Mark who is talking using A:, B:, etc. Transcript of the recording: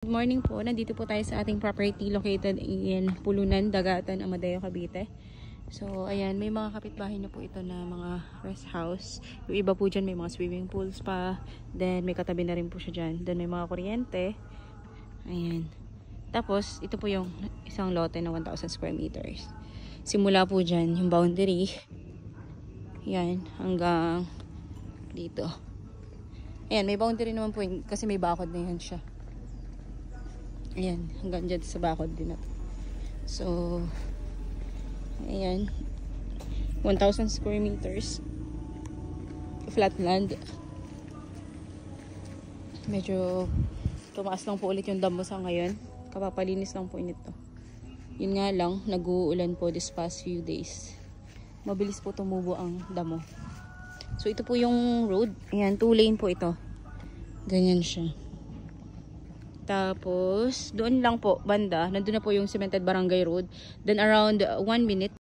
A: Good morning po. Nandito po tayo sa ating property located in Pulunan, Dagatan, Amadeo, Cavite. So, ayan, may mga kapitbahay na po ito na mga rest house. Yung iba po dyan may mga swimming pools pa. Then, may katabi na rin po siya dyan. Then, may mga kuryente. Ayan. Tapos, ito po yung isang lote na 1,000 square meters. Simula po dyan yung boundary. Ayan, hanggang dito. Ayan, may boundary naman po yun, kasi may bakod na yan siya. Ayan, hanggang dyan sa bakod din natin. So, ayan, 1,000 square meters flat land. Medyo tumaas lang po ulit yung damo sa ngayon. Kapapalinis lang po nito. Yun nga lang, nag-uulan po this past few days. Mabilis po tumubo ang damo. So, ito po yung road. Ayan, 2 lane po ito. Ganyan siya. Tapos, doon lang po, banda, nandun na po yung cemented barangay road. Then, around 1 minute,